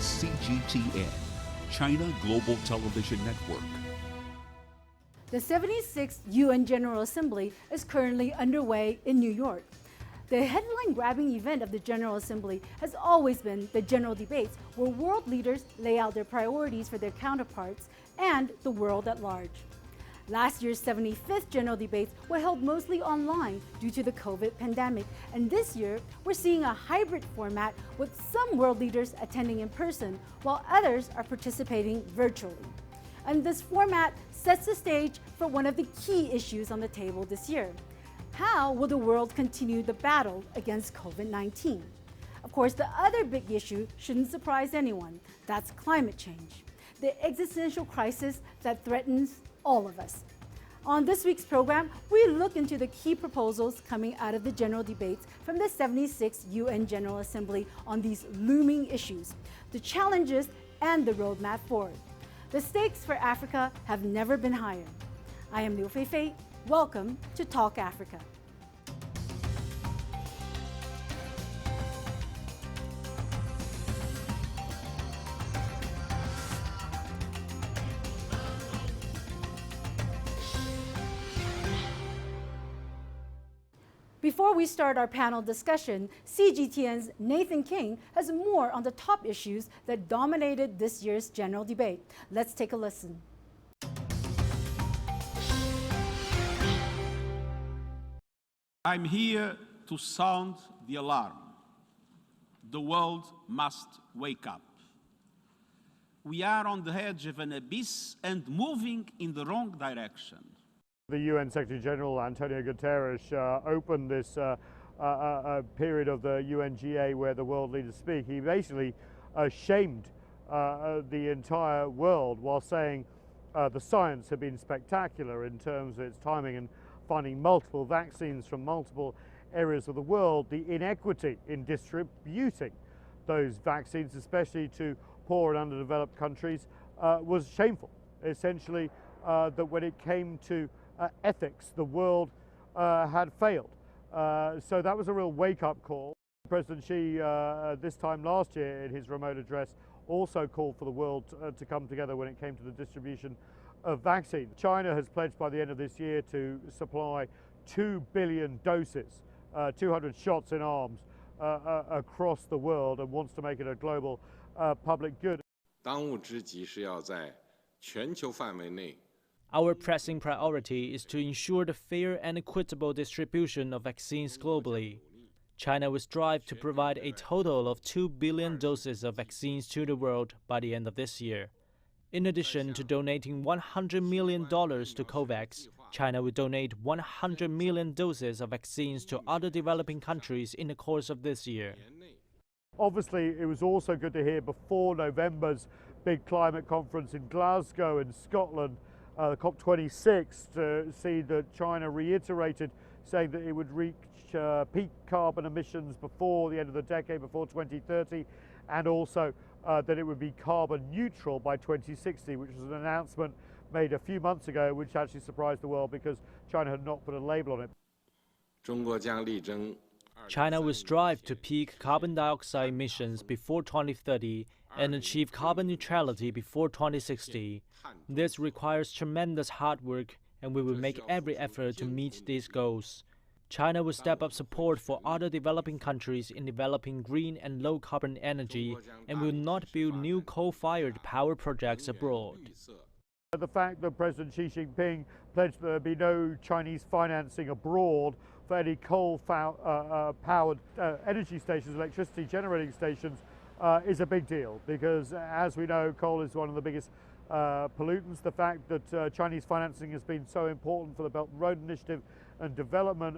CGTN, China Global Television Network. The 76th UN General Assembly is currently underway in New York. The headline-grabbing event of the General Assembly has always been the general debates, where world leaders lay out their priorities for their counterparts and the world at large. Last year's 75th general debates were held mostly online due to the COVID pandemic, and this year we're seeing a hybrid format with some world leaders attending in person while others are participating virtually. And this format sets the stage for one of the key issues on the table this year. How will the world continue the battle against COVID-19? Of course, the other big issue shouldn't surprise anyone. That's climate change, the existential crisis that threatens all of us. On this week's program, we look into the key proposals coming out of the general debates from the 76th UN General Assembly on these looming issues, the challenges and the roadmap forward. The stakes for Africa have never been higher. I am Liu Feifei. Welcome to Talk Africa. Before we start our panel discussion, CGTN's Nathan King has more on the top issues that dominated this year's general debate. Let's take a listen. I'm here to sound the alarm. The world must wake up. We are on the edge of an abyss and moving in the wrong direction. The UN Secretary General Antonio Guterres opened this period of the UNGA where the world leaders speak. He basically shamed the entire world while saying the science had been spectacular in terms of its timing and finding multiple vaccines from multiple areas of the world. The inequity in distributing those vaccines, especially to poor and underdeveloped countries, was shameful. Essentially, that when it came to ethics, the world had failed. So that was a real wake-up call. President Xi, this time last year in his remote address, also called for the world to come together when it came to the distribution of vaccines. China has pledged by the end of this year to supply 2 billion doses, 200 shots in arms across the world, and wants to make it a global public good. 当务之急是要在全球范围内 Our pressing priority is to ensure the fair and equitable distribution of vaccines globally. China will strive to provide a total of 2 billion doses of vaccines to the world by the end of this year. In addition to donating $100 million to COVAX, China will donate 100 million doses of vaccines to other developing countries in the course of this year. Obviously, it was also good to hear before November's big climate conference in Glasgow in Scotland, COP26, to see that China reiterated saying that it would reach peak carbon emissions before the end of the decade, before 2030, and also that it would be carbon neutral by 2060, which was an announcement made a few months ago, which actually surprised the world because China had not put a label on it. 中国将力争 China will strive to peak carbon dioxide emissions before 2030 and achieve carbon neutrality before 2060. This requires tremendous hard work, and we will make every effort to meet these goals. China will step up support for other developing countries in developing green and low-carbon energy, and will not build new coal-fired power projects abroad. The fact that President Xi Jinping pledged there be no Chinese financing abroad for any coal-powered energy stations, electricity generating stations, is a big deal, because as we know, coal is one of the biggest pollutants. The fact that Chinese financing has been so important for the Belt and Road Initiative and development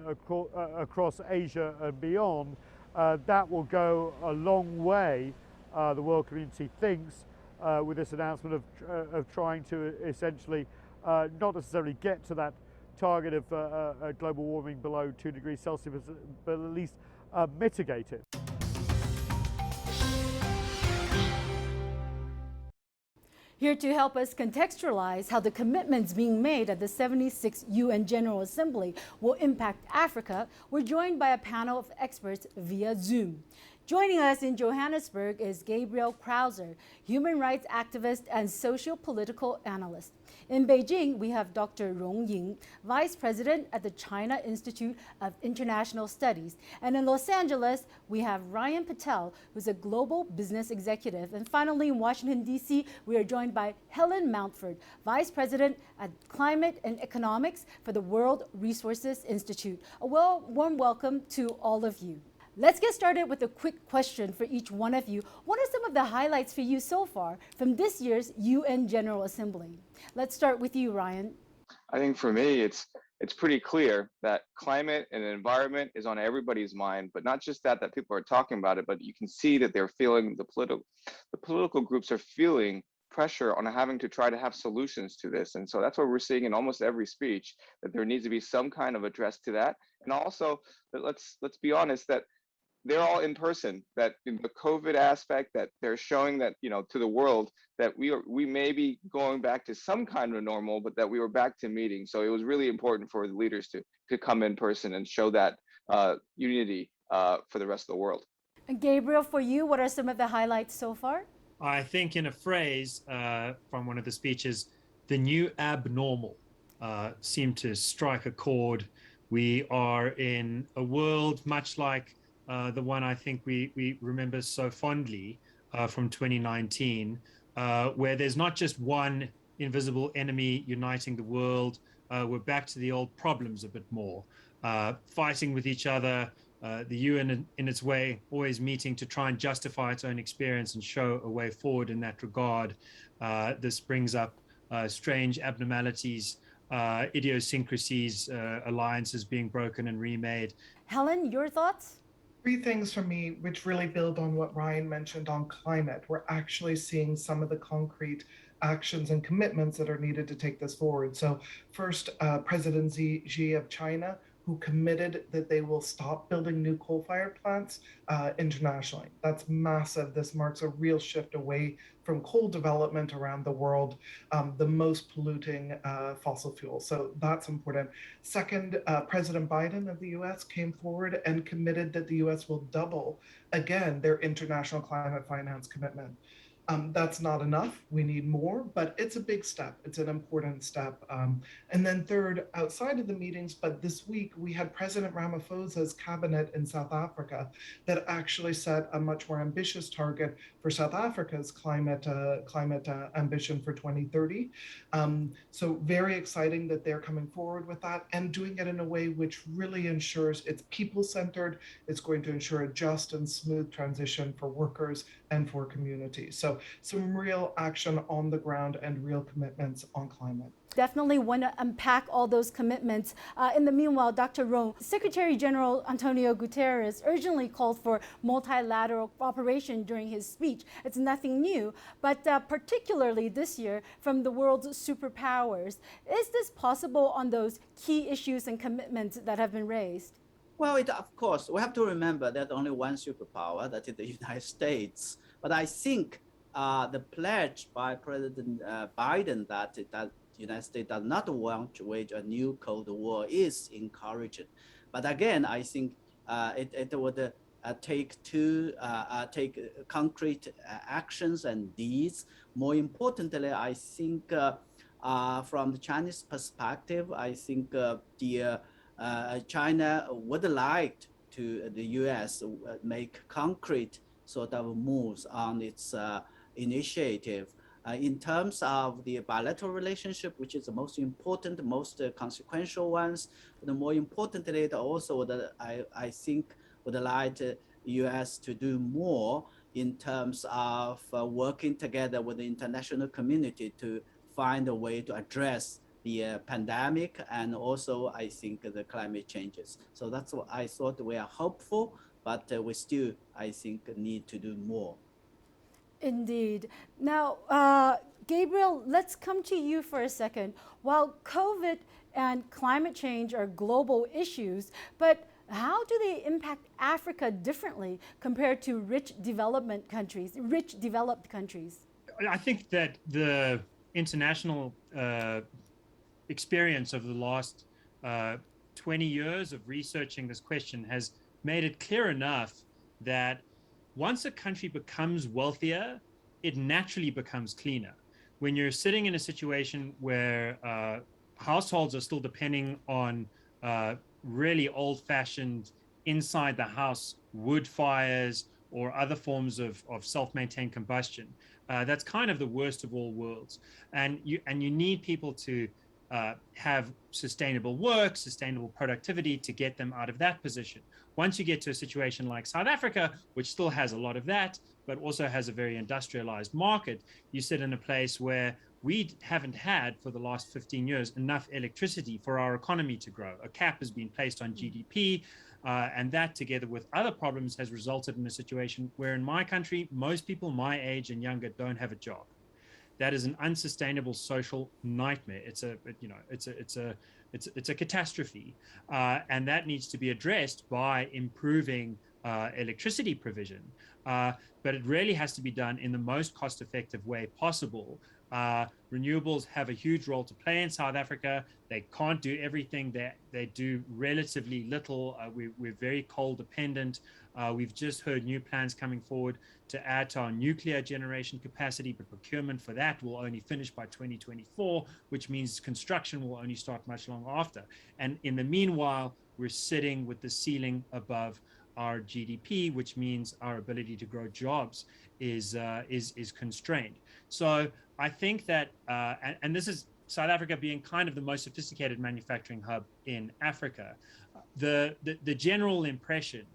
across Asia and beyond, that will go a long way, the world community thinks, with this announcement of trying to essentially not necessarily get to that target of global warming below 2 degrees Celsius, but at least mitigate it. Here to help us contextualize how the commitments being made at the 76th UN General Assembly will impact Africa, we're joined by a panel of experts via Zoom. Joining us in Johannesburg is Gabriel Krauser, human rights activist and socio-political analyst. In Beijing, we have Dr. Rong Ying, Vice President at the China Institute of International Studies. And in Los Angeles, we have Ryan Patel, who's a global business executive. And finally, in Washington, D.C., we are joined by Helen Mountford, Vice President at Climate and Economics for the World Resources Institute. A warm welcome to all of you. Let's get started with a quick question for each one of you. What are some of the highlights for you so far from this year's UN General Assembly? Let's start with you, Ryan. I think for me, it's pretty clear that climate and environment is on everybody's mind, but not just that people are talking about it, but you can see that they're feeling the political groups are feeling pressure on having to try to have solutions to this. And so that's what we're seeing in almost every speech, that there needs to be some kind of address to that. And also that let's be honest, that they're all in person, that in the COVID aspect, that they're showing that, to the world that we may be going back to some kind of normal, but that we were back to meeting. So it was really important for the leaders to come in person and show that unity for the rest of the world. And Gabriel, for you, what are some of the highlights so far? I think in a phrase from one of the speeches, the new abnormal seemed to strike a chord. We are in a world much like the one I think we remember so fondly from 2019, where there's not just one invisible enemy uniting the world. We're back to the old problems a bit more, fighting with each other, the UN in its way, always meeting to try and justify its own experience and show a way forward in that regard. This brings up strange abnormalities, idiosyncrasies, alliances being broken and remade. Helen, your thoughts? Three things for me which really build on what Ryan mentioned on climate. We're actually seeing some of the concrete actions and commitments that are needed to take this forward. So first, President Xi of China, who committed that they will stop building new coal-fired plants internationally. That's massive. This marks a real shift away from coal development around the world, the most polluting fossil fuel. So that's important. Second, President Biden of the US came forward and committed that the US will double, again, their international climate finance commitment. That's not enough. We need more, but it's a big step. It's an important step. And then third, outside of the meetings, but this week we had President Ramaphosa's cabinet in South Africa that actually set a much more ambitious target for South Africa's climate ambition for 2030. So very exciting that they're coming forward with that and doing it in a way which really ensures it's people-centered. It's going to ensure a just and smooth transition for workers and for communities. So some real action on the ground and real commitments on climate. Definitely want to unpack all those commitments. In the meanwhile, Dr. Rong, Secretary General Antonio Guterres urgently called for multilateral cooperation during his speech. It's nothing new, but particularly this year from the world's superpowers. Is this possible on those key issues and commitments that have been raised? Well, of course, we have to remember there's only one superpower, that is the United States. But I think the pledge by President Biden that the United States does not want to wage a new Cold War is encouraging. But again, I think it would take concrete actions and deeds. More importantly, I think from the Chinese perspective, I think China would like to the U.S. make concrete sort of moves on its initiative. In terms of the bilateral relationship, which is the most important, most consequential ones, but more importantly, also that I think would like the U.S. to do more in terms of working together with the international community to find a way to address the pandemic and also I think the climate changes. So that's what I thought. We are hopeful, but we still, I think, need to do more. Indeed. Now, Gabriel, let's come to you for a second. While COVID and climate change are global issues, but how do they impact Africa differently compared to rich developed countries? I think that the international experience of the last 20 years of researching this question has made it clear enough that once a country becomes wealthier, it naturally becomes cleaner. When you're sitting in a situation where households are still depending on really old-fashioned inside the house wood fires or other forms of self-maintained combustion, that's kind of the worst of all worlds. And you need people to have sustainable work, sustainable productivity to get them out of that position. Once you get to a situation like South Africa, which still has a lot of that, but also has a very industrialized market, you sit in a place where we haven't had for the last 15 years enough electricity for our economy to grow. A cap has been placed on GDP, and that together with other problems has resulted in a situation where in my country, most people my age and younger don't have a job. That is an unsustainable social nightmare. It's a catastrophe, and that needs to be addressed by improving electricity provision. But it really has to be done in the most cost-effective way possible. Renewables have a huge role to play in South Africa. They can't do everything. They do relatively little. We're very coal dependent. We've just heard new plans coming forward to add to our nuclear generation capacity, but procurement for that will only finish by 2024, which means construction will only start much longer after. And in the meanwhile, we're sitting with the ceiling above our GDP, which means our ability to grow jobs is constrained. So I think that, and this is South Africa being kind of the most sophisticated manufacturing hub in Africa, the general impression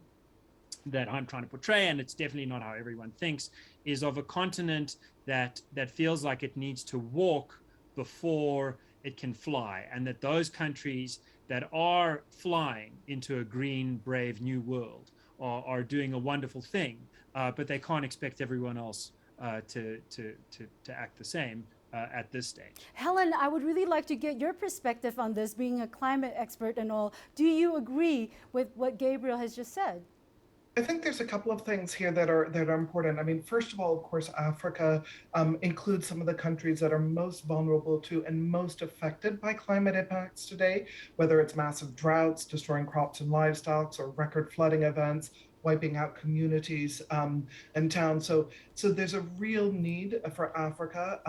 that I'm trying to portray, and it's definitely not how everyone thinks, is of a continent that feels like it needs to walk before it can fly, and that those countries that are flying into a green, brave new world are doing a wonderful thing, but they can't expect everyone else to act the same at this stage. Helen, I would really like to get your perspective on this, being a climate expert and all. Do you agree with what Gabriel has just said? I think there's a couple of things here that are important. I mean, first of all, of course, Africa includes some of the countries that are most vulnerable to and most affected by climate impacts today, whether it's massive droughts, destroying crops and livestock, or record flooding events, wiping out communities and towns. So there's a real need for Africa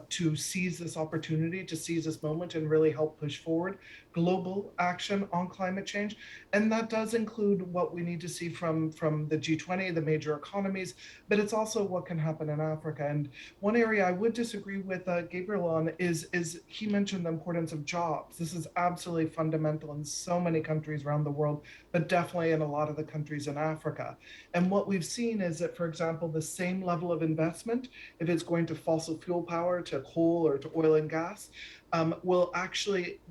to seize this opportunity, to seize this moment and really help push forward global action on climate change. And that does include what we need to see from the G20, the major economies, but it's also what can happen in Africa. And one area I would disagree with Gabriel on is he mentioned the importance of jobs. This is absolutely fundamental in so many countries around the world, but definitely in a lot of the countries in Africa. And what we've seen is that, for example, the same level of investment, if it's going to fossil fuel power, to coal or to oil and gas,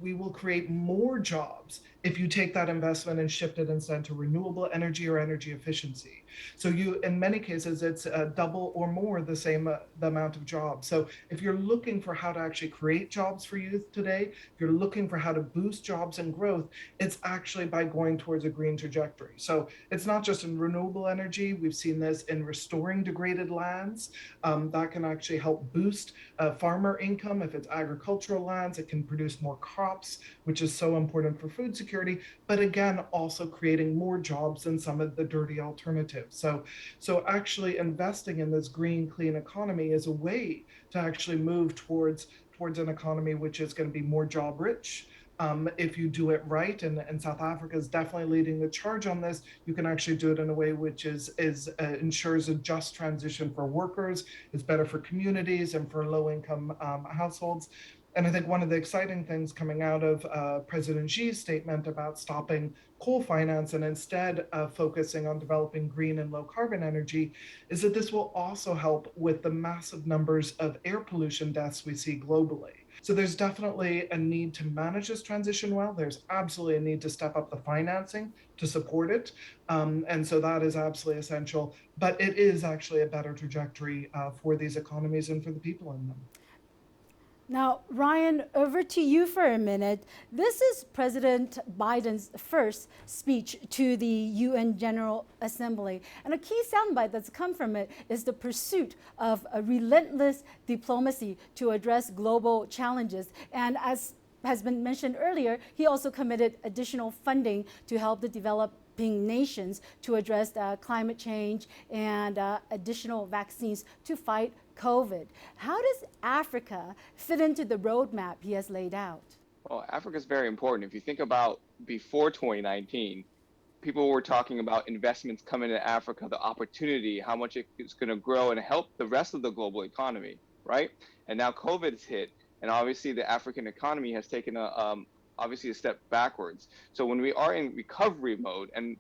we will create more jobs if you take that investment and shift it instead to renewable energy or energy efficiency. So in many cases, it's double or more the amount of jobs. So if you're looking for how to actually create jobs for youth today, if you're looking for how to boost jobs and growth, it's actually by going towards a green trajectory. So it's not just in renewable energy. We've seen this in restoring degraded lands. That can actually help boost farmer income. If it's agricultural lands, it can produce more crops, which is so important for food security, but again, also creating more jobs than some of the dirty alternatives. So actually investing in this green, clean economy is a way to actually move towards an economy which is going to be more job rich. If you do it right, and South Africa is definitely leading the charge on this, you can actually do it in a way which ensures a just transition for workers, is better for communities and for low-income households. And I think one of the exciting things coming out of President Xi's statement about stopping coal finance and instead focusing on developing green and low carbon energy is that this will also help with the massive numbers of air pollution deaths we see globally. So there's definitely a need to manage this transition well. There's absolutely a need to step up the financing to support it. And so that is absolutely essential. But it is actually a better trajectory for these economies and for the people in them. Now, Ryan, over to you for a minute. This is President Biden's first speech to the UN General Assembly. And a key soundbite that's come from it is the pursuit of a relentless diplomacy to address global challenges. And as has been mentioned earlier, he also committed additional funding to help the developing nations to address climate change and additional vaccines to fight COVID. How does Africa fit into the roadmap he has laid out? Well, Africa is very important. If you think about before 2019, people were talking about investments coming to Africa, the opportunity, how much it's going to grow and help the rest of the global economy, right? And now COVID's hit, and obviously the African economy has taken obviously a step backwards. So when we are in recovery mode and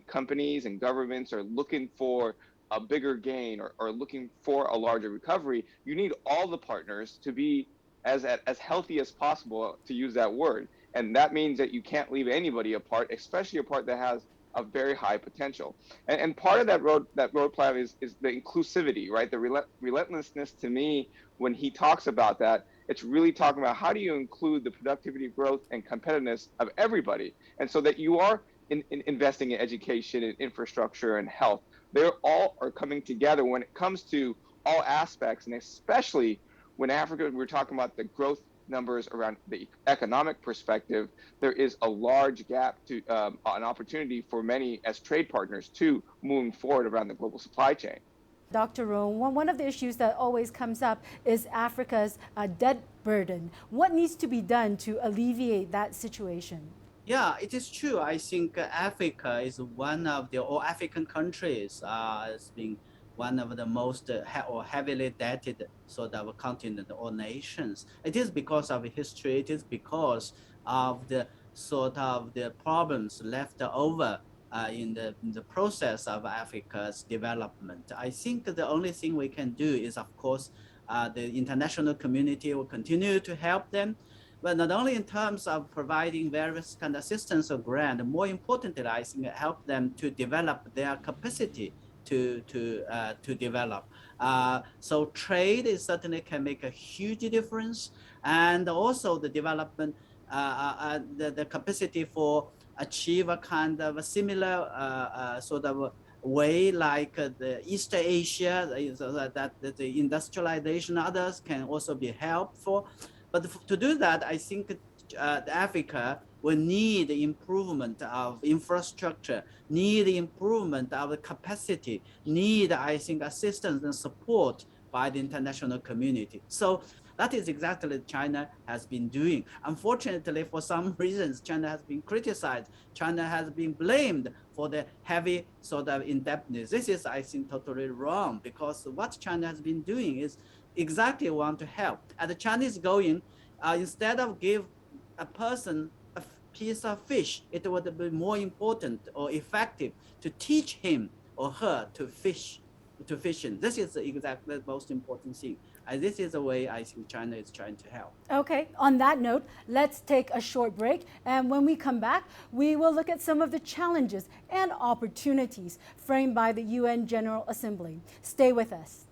companies and governments are looking for a bigger gain or looking for a larger recovery, you need all the partners to be as healthy as possible, to use that word. And that means that you can't leave anybody apart, especially a part that has a very high potential. And part of that road plan is the inclusivity, right? The relentlessness, to me, when he talks about that, it's really talking about how do you include the productivity, growth, and competitiveness of everybody. And so that you are investing in education and infrastructure and health. They all are coming together when it comes to all aspects, and especially when Africa, we're talking about the growth numbers around the economic perspective, there is a large gap to an opportunity for many as trade partners to moving forward around the global supply chain. Dr. Rong, one of the issues that always comes up is Africa's debt burden. What needs to be done to alleviate that situation? Yeah, it is true. I think Africa is one of the all African countries has been one of the most heavily debted sort of continent or nations. It is because of history. It is because of the sort of the problems left over in the process of Africa's development. I think the only thing we can do is, of course, the international community will continue to help them, but not only in terms of providing various kind of assistance or grant, more importantly, I think help them to develop their capacity to develop. So trade is certainly can make a huge difference, and also the development, the capacity for achieve a kind of a similar sort of way like the East Asia, so that the industrialization, others can also be helpful. But to do that, I think Africa will need improvement of infrastructure, need improvement of the capacity, need, I think, assistance and support by the international community. So that is exactly what China has been doing. Unfortunately, for some reasons, China has been criticized. China has been blamed for the heavy sort of indebtedness. This is, I think, totally wrong, because what China has been doing is exactly want to help. And the Chinese going, instead of give a person a piece of fish, it would be more important or effective to teach him or her to fish. This is exactly the most important thing. And this is the way I think China is trying to help. Okay, on that note, let's take a short break. And when we come back, we will look at some of the challenges and opportunities framed by the UN General Assembly. Stay with us.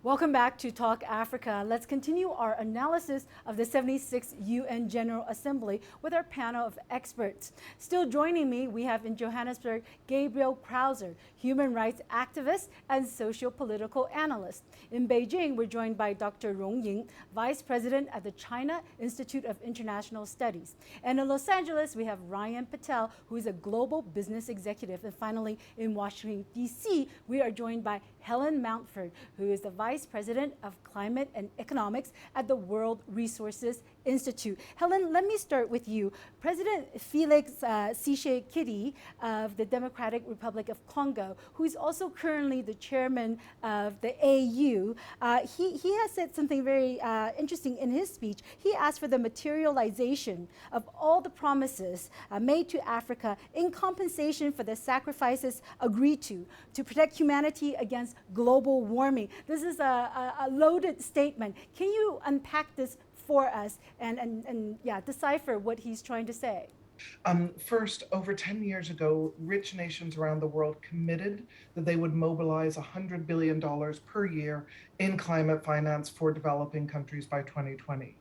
Welcome back to Talk Africa. Let's continue our analysis of the 76th UN General Assembly with our panel of experts. Still joining me, we have in Johannesburg, Gabriel Krauser, human rights activist and socio-political analyst. In Beijing, we're joined by Dr. Rong Ying, Vice President at the China Institute of International Studies. And in Los Angeles, we have Ryan Patel, who is a global business executive. And finally, in Washington, D.C., we are joined by Helen Mountford, who is the Vice President of Climate and Economics at the World Resources Institute. Helen, let me start with you. President Felix Tshisekedi of the Democratic Republic of Congo, who is also currently the chairman of the AU, he has said something very interesting in his speech. He asked for the materialization of all the promises made to Africa in compensation for the sacrifices agreed to protect humanity against global warming. This is a loaded statement. Can you unpack this for us and yeah, decipher what he's trying to say? First, over 10 years ago, rich nations around the world committed that they would mobilize $100 billion per year in climate finance for developing countries by 2020.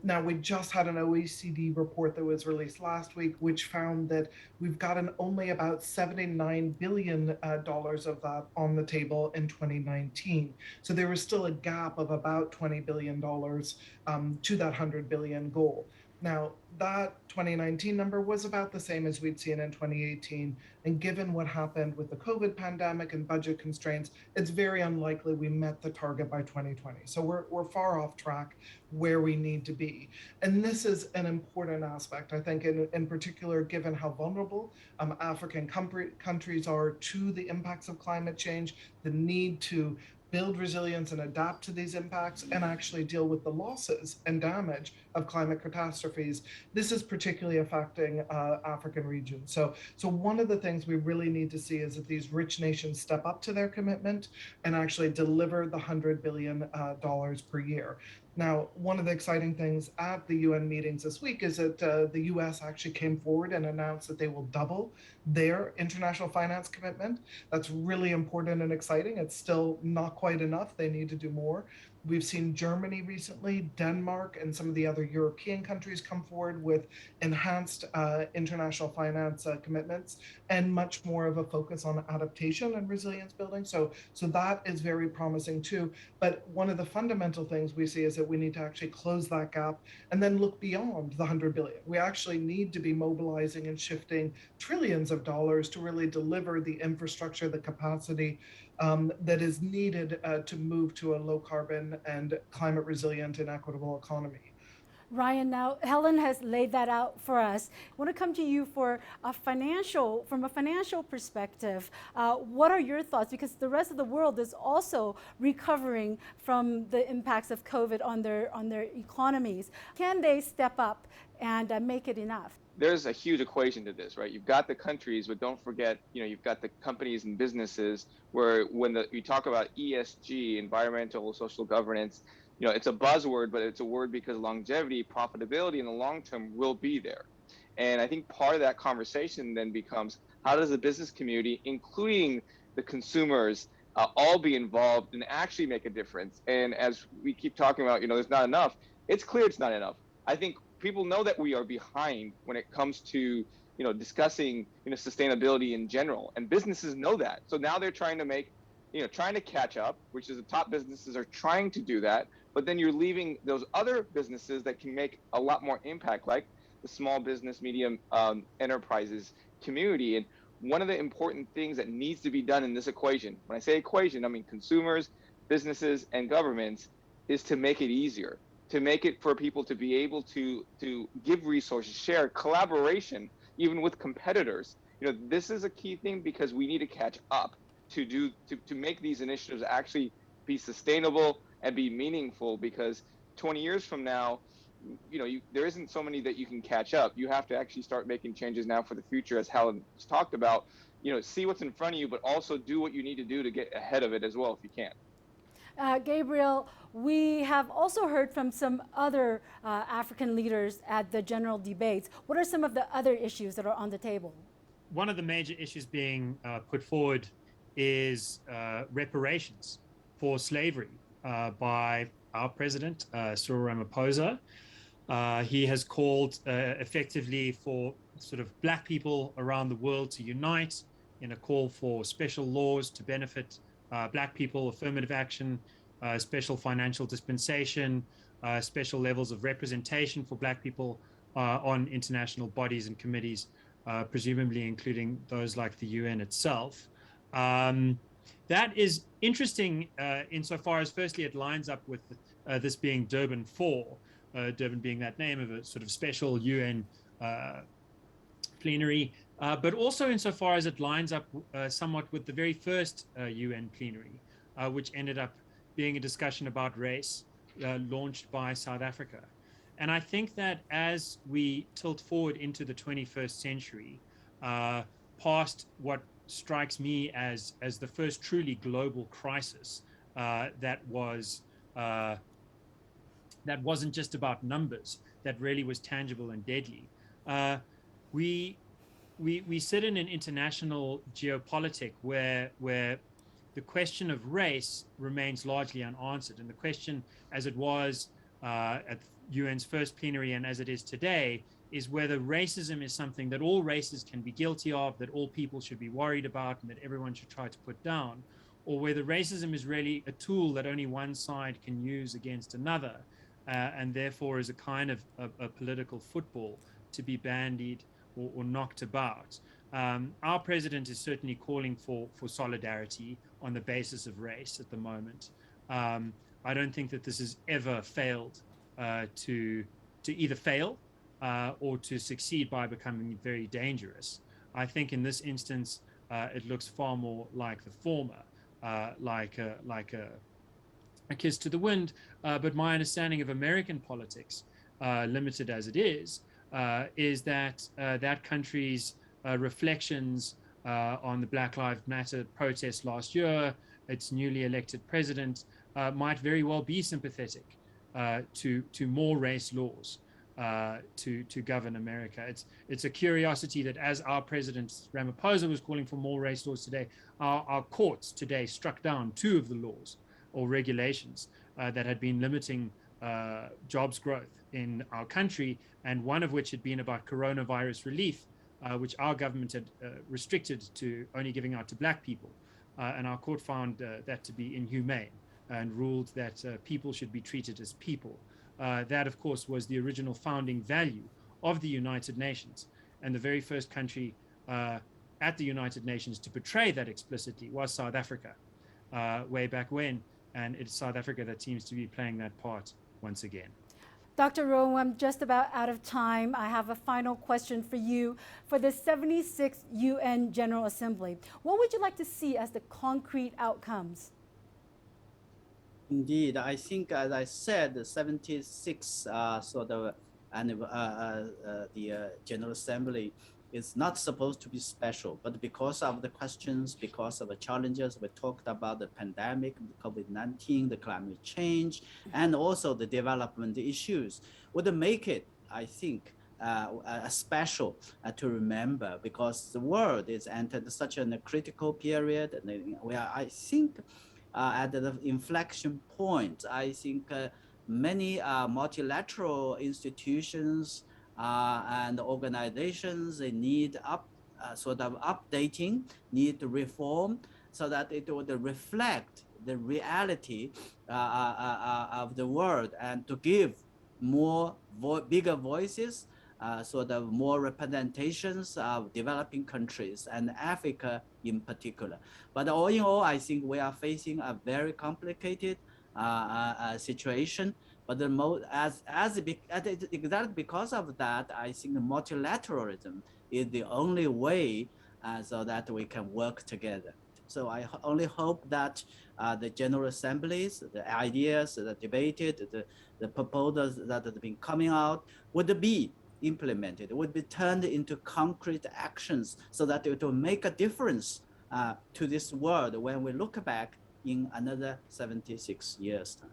Now, we just had an OECD report that was released last week, which found that we've gotten only about $79 billion of that on the table in 2019. So there is still a gap of about $20 billion to that 100 billion goal. Now, that 2019 number was about the same as we'd seen in 2018. And given what happened with the COVID pandemic and budget constraints, it's very unlikely we met the target by 2020. So we're far off track where we need to be. And this is an important aspect, I think, in particular, given how vulnerable African countries are to the impacts of climate change, the need to build resilience and adapt to these impacts and actually deal with the losses and damage of climate catastrophes. This is particularly affecting African regions. So one of the things we really need to see is that these rich nations step up to their commitment and actually deliver the $100 billion per year. Now, one of the exciting things at the UN meetings this week is that the US actually came forward and announced that they will double their international finance commitment. That's really important and exciting. It's still not quite enough. They need to do more. We've seen Germany recently, Denmark, and some of the other European countries come forward with enhanced international finance commitments and much more of a focus on adaptation and resilience building. So that is very promising too. But one of the fundamental things we see is that we need to actually close that gap and then look beyond the 100 billion. We actually need to be mobilizing and shifting trillions of dollars to really deliver the infrastructure, the capacity that is needed to move to a low carbon and climate resilient and equitable economy. Ryan, now Helen has laid that out for us. I want to come to you for from a financial perspective. What are your thoughts? Because the rest of the world is also recovering from the impacts of COVID on their economies. Can they step up and make it enough? There's a huge equation to this, right? You've got the countries, but don't forget, you've got the companies and businesses where when you talk about ESG, environmental, social governance, it's a buzzword, but it's a word because longevity, profitability in the long term will be there. And I think part of that conversation then becomes, how does the business community, including the consumers, all be involved and actually make a difference? And as we keep talking about, there's not enough, it's clear it's not enough. I think people know that we are behind when it comes to discussing sustainability in general, and businesses know that. So now they're trying to catch up, which is the top businesses are trying to do that, but then you're leaving those other businesses that can make a lot more impact, like the small business, medium enterprises community. And one of the important things that needs to be done in this equation, when I say equation, I mean consumers, businesses, and governments, is to make it easier, to make it for people to be able to give resources, share, collaboration, even with competitors. This is a key thing because we need to catch up to make these initiatives actually be sustainable and be meaningful, because 20 years from now, there isn't so many that you can catch up. You have to actually start making changes now for the future, as Helen has talked about. See what's in front of you, but also do what you need to do to get ahead of it as well if you can. Gabriel, we have also heard from some other African leaders at the general debates. What are some of the other issues that are on the table? One of the major issues being put forward is reparations for slavery by our president, Cyril Ramaphosa. He has called effectively for sort of Black people around the world to unite in a call for special laws to benefit Black people, affirmative action, special financial dispensation, special levels of representation for Black people on international bodies and committees, presumably including those like the UN itself. That is interesting insofar as, firstly, it lines up with this being Durban 4, Durban being that name of a sort of special UN plenary, but also insofar as it lines up somewhat with the very first UN plenary, which ended up being a discussion about race launched by South Africa. And I think that as we tilt forward into the 21st century, past what strikes me as the first truly global crisis that was that wasn't just about numbers, that really was tangible and deadly. We sit in an international geopolitic where the question of race remains largely unanswered, and the question, as it was at UN's first plenary and as it is today, is whether racism is something that all races can be guilty of, that all people should be worried about, and that everyone should try to put down, or whether racism is really a tool that only one side can use against another, and therefore is a kind of a political football to be bandied or knocked about. Our president is certainly calling for solidarity on the basis of race at the moment. I don't think that this has ever failed to either fail or to succeed by becoming very dangerous. I think in this instance, it looks far more like the former, like a kiss to the wind. But my understanding of American politics, limited as it is that that country's reflections on the Black Lives Matter protests last year, its newly elected president, might very well be sympathetic to more race laws to govern America. It's a curiosity that as our president Ramaphosa was calling for more race laws today, our courts today struck down 2 of the laws or regulations that had been limiting jobs growth in our country, and one of which had been about coronavirus relief, which our government had restricted to only giving out to Black people. And our court found that to be inhumane and ruled that people should be treated as people. That, of course, was the original founding value of the United Nations. And the very first country at the United Nations to portray that explicitly was South Africa, way back when. And it's South Africa that seems to be playing that part once again. Dr. Rowe, I'm just about out of time. I have a final question for you. For the 76th UN General Assembly, what would you like to see as the concrete outcomes? Indeed, I think, as I said, the 76 the General Assembly is not supposed to be special, but because of the questions, because of the challenges, we talked about the pandemic, the COVID-19, the climate change, and also the development issues, would make it, I think, special to remember, because the world is entered such a critical period, and we are, I think, at the inflection point. I think many multilateral institutions and organizations, they need updating, need reform, so that it would reflect the reality of the world, and to give more bigger voices, more representations of developing countries and Africa in particular. But all in all, I think we are facing a very complicated situation. But exactly because of that, I think multilateralism is the only way so that we can work together. So I only hope that the General Assemblies, the ideas that are debated, the proposals that have been coming out would be implemented, would be turned into concrete actions, so that it will make a difference to this world when we look back in another 76 years' time.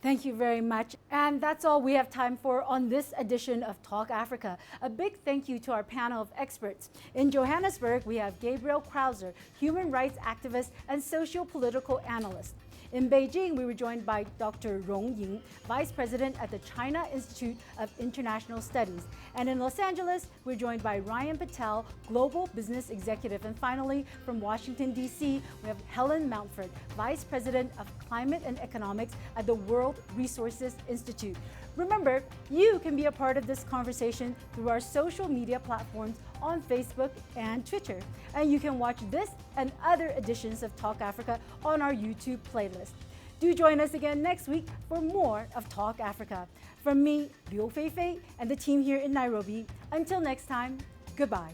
Thank you very much. And that's all we have time for on this edition of Talk Africa. A big thank you to our panel of experts. In Johannesburg, we have Gabriel Krauser, human rights activist and socio-political analyst. In Beijing, we were joined by Dr. Rong Ying, Vice President at the China Institute of International Studies. And in Los Angeles, we're joined by Ryan Patel, Global Business Executive. And finally, from Washington, D.C., we have Helen Mountford, Vice President of Climate and Economics at the World Resources Institute. Remember, you can be a part of this conversation through our social media platforms on Facebook and Twitter. And you can watch this and other editions of Talk Africa on our YouTube playlist. Do join us again next week for more of Talk Africa. From me, Liu Feifei, and the team here in Nairobi, until next time, goodbye.